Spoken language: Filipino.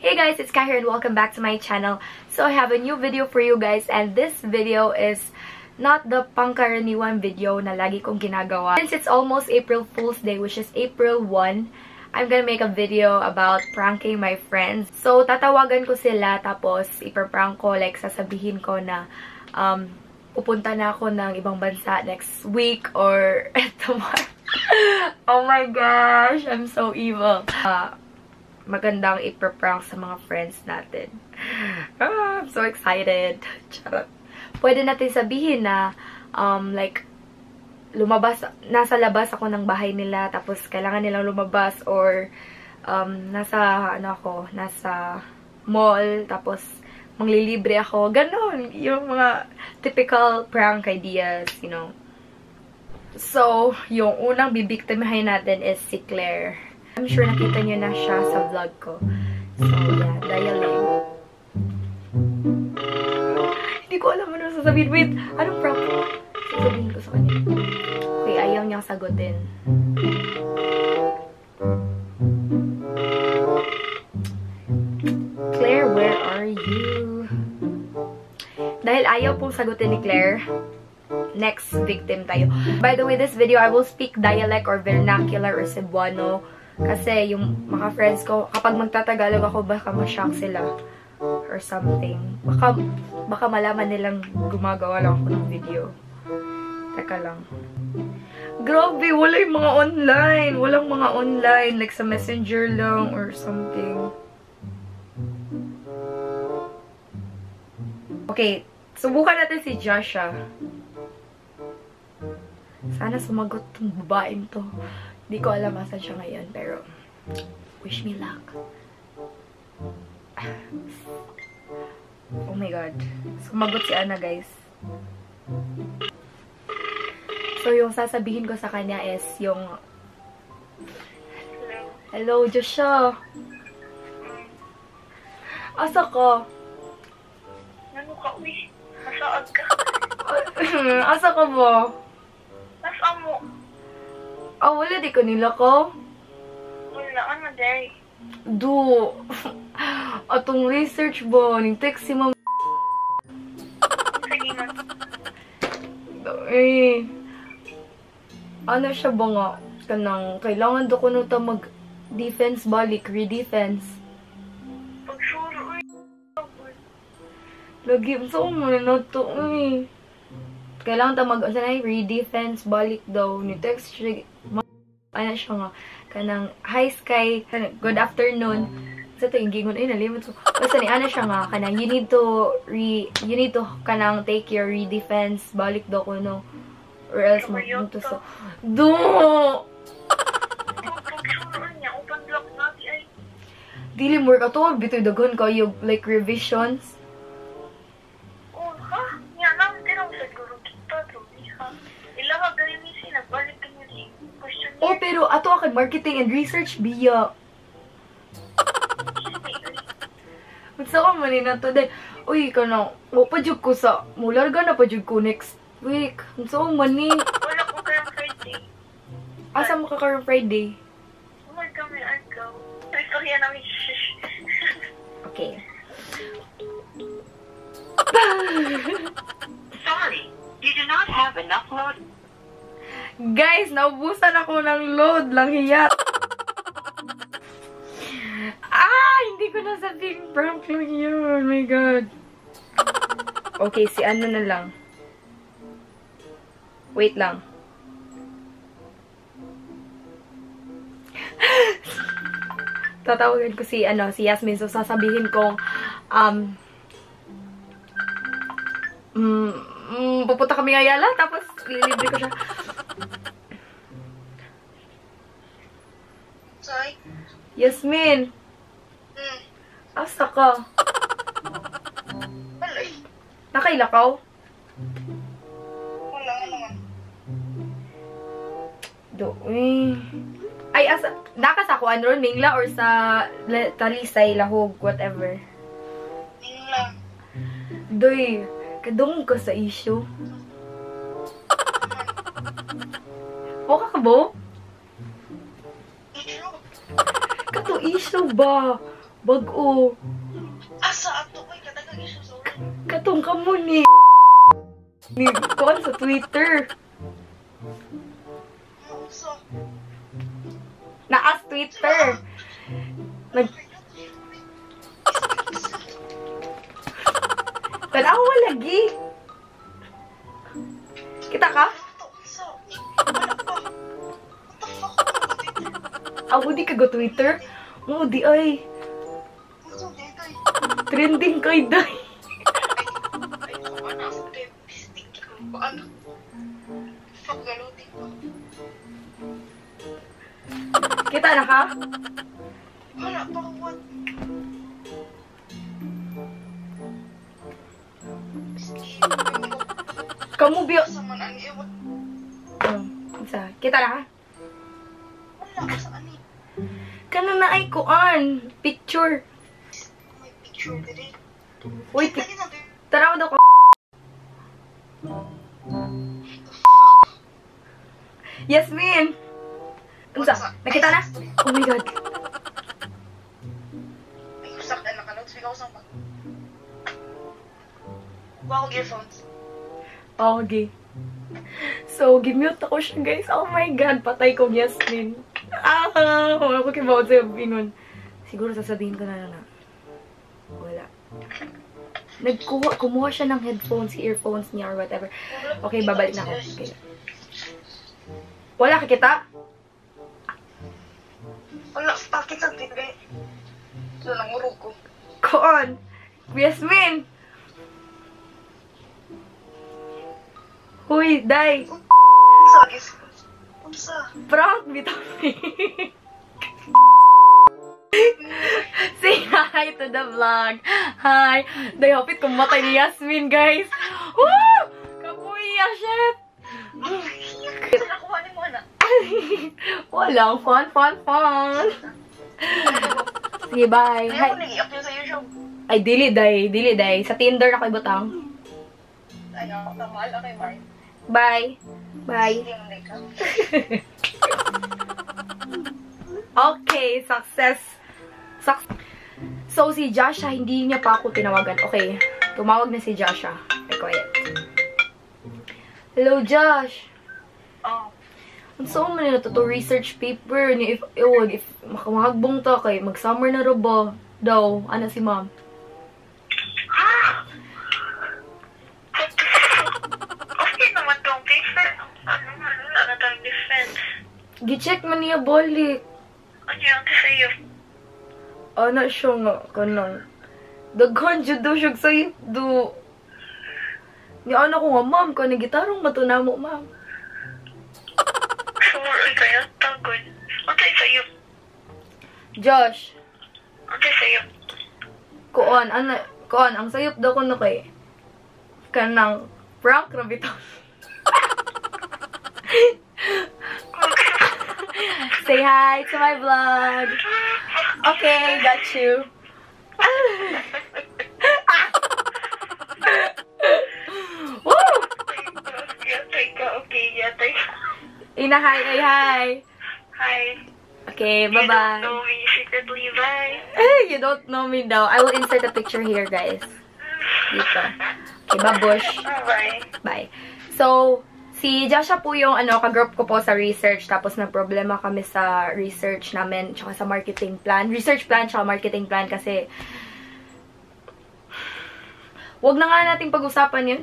Hey guys, it's Skye here and welcome back to my channel. So I have a new video for you guys and this video is not the pangkaraniwan video na lagi kong ginagawa. Since it's almost April Fool's Day, which is April 1, I'm gonna make a video about pranking my friends. So tatawagan ko sila tapos ipaprank ko, like sasabihin ko na pupunta na ako ng ibang bansa next week or tomorrow. Oh my gosh, I'm so evil. Magandang ipaprank sa mga friends natin. I'm so excited. Charot. Pwede natin sabihin na like nasa labas ako ng bahay nila tapos kailangan nilang lumabas or nasa mall tapos manglilibre ako. Ganon. Yung mga typical prank ideas, you know. So, yung unang bibiktimahin natin is si Claire. I'm sure nakita niyo na siya sa vlog ko. So, yeah, dialogue. Hindi ko alam ano sasabihin. Wait, anong prank? Sasabihin ko sa kanya. Okay, ayaw niyang sagutin. Claire, where are you? Dahil ayaw pong sagutin ni Claire, next victim tayo. By the way, this video, I will speak dialect or vernacular or Cebuano. Kasi yung mga friends ko, kapag magtatagalog ako, baka ma-shock sila. Or something. Baka malaman nilang gumagawa lang ako ng video. Teka lang. Grabe, wala yung mga online. Walang mga online. Like sa messenger lang or something. Okay, subukan natin si Joshua. Sana sumagot tong babaeng to. Hindi ko alam asan siya ngayon, pero wish me luck. Oh my god. Sumagot si Ana, guys. So, yung sasabihin ko sa kanya is yung Hello, Joshua. Asa ka? Ano ka, uy? Masaad ka? Asa ka ba? Nasa mo? Ah, wala di ka nila ko? Wala, ano, day? Do. Atong research ba? Ning-text si ma'am. Sige na. Eh. Ano siya ba nga? Kanang, kailangan do ko na ta mag-defense balik, re-defense. Pagsuro, uy. Lagi, saan mo na to, eh. Kailangan ta re-defense balik daw. Ni-text siya. Ano siya nga, kanang, hi Skye, good afternoon. Sa ito yung gingon, nalimot. So, basta ni, ano siya nga, kanang, you need to, kanang, take your re-defense, balik daw ko, no? Or else, mapunto sa, do! Pagsuro niya, open block natin, ay. Dili mo ka to, bitoy dagon ka, yung, like, revisions. Oh, ha? Nga lang, tiraw sa guru kita, Ruby, ha? Ilaha, ganyan nisi, nagbalik ka niya si question niya. Oh, pero, ato akad marketing and research, biya. Magsa ka man na to, dahil, uy, kanang, padyug ko sa, mularga na padyug ko next week. Magsa ka man ni. Wala ko kayang Friday. Asa mo ka karong Friday? Umay kami, agaw. Istorya namin, shush. Okay. Sorry, you do not have enough load. Guys, naubusan ako ng load lang hiya. Hindi ko nasabihin prank lang yun. Oh my god. Okay, si ano na lang. Wait lang. Tatawagan ko si Yasmin. So, sasabihin kong pupunta kami Ayala, tapos lilibre ko siya. Sorry? Yasmin! Asa ka? Wala. Nakailakaw? Wala naman. Doon. Ay, asa, naka sa kuan ron, Mingla, or sa Talisay, Lahog, whatever. Mingla. Doy, kadungog ka sa issue. Waka ka ba? Issue? Kato issue ba? Bag-o. Asa ato ko'y katagang iso sa ulo. Katong ka mo ni... Ni kuan sa Twitter. Mausa. Naas Twitter. Nag... Tanawa lagi. Kita ka? Ako di ka go Twitter. Mo di ay. Trending kay day. Kita na ka? Wala pa ko. Kamu biyo. Sa man ani ewan. Isa. Kita na ka? Wala ka sa ani. Kana na ay kuan. Picture. May picture diri. Uy, taraw daw ko. Yasmin! Unsa? Nakita na? Oh my God. Ay, usak na nakaloads. May kausang pa. Wow, earphones. Oh, okay. So, gimute ako siya, guys. Oh my God, patay ko, Yasmin. Wala ko kibawad sa'yo, bingon. Siguro sasabihin ko na. Wala. Kumuha siya ng headphones, earphones niya, or whatever. Okay, babalik na ako. Okay. Wala ka kita? Wala, bakit sa tigre? So, nangurog ko. Koon? Yasmin! Huy, day! Unsa? Prank, bitaw. Say hi to the vlog. Hi! Day, hapit kumatay ni Yasmin, guys. Woo! Kapuya, shit! Nakuha ni mo na. Walang fun. Sige, bye. Ayaw ko nag-iak niyo sa YouTube. Ay, dili, day. Sa Tinder na ko ibutang. Ayaw, tamal. Okay, bye. Bye. Hindi mo like ka. Okay, success. So, si Joshua, hindi niya pa ako tinawagan. Okay, tumawag na si Joshua. Be quiet. Hello, Josh. Oh. Ang saan man nila to research paper ni if makamahagbong ta kay mag-summer na ro ba daw ana si ma'am. Okay naman tong paper. Ano na tayong defense. Gi-check man niya balik. Ano yung sa'yo? Ana siya nga kanang daghan jud daw siya sa'yo do. Ni ana ko nga ma'am kanang gitarong matunamo ma'am. Sure, kaya tagod. Ano sa'yo? Josh, Ano sa'yo? kuon ang sayop daw ko na kay kanang prank ra bitaw. Say hi to my vlog. Okay, got you. Woo! Okay, yatay. Ina, hi. Hi. Okay, You don't bye-bye. know me secretly, bye. You don't know me daw. I will insert a picture here, guys. Dito. Okay, babush. Bye. Bye. So, si Joshua po yung kagroup ko po sa research. Tapos problema kami sa research namin tsaka sa marketing plan. Research plan tsaka marketing plan kasi wag na nga natin pag-usapan yun.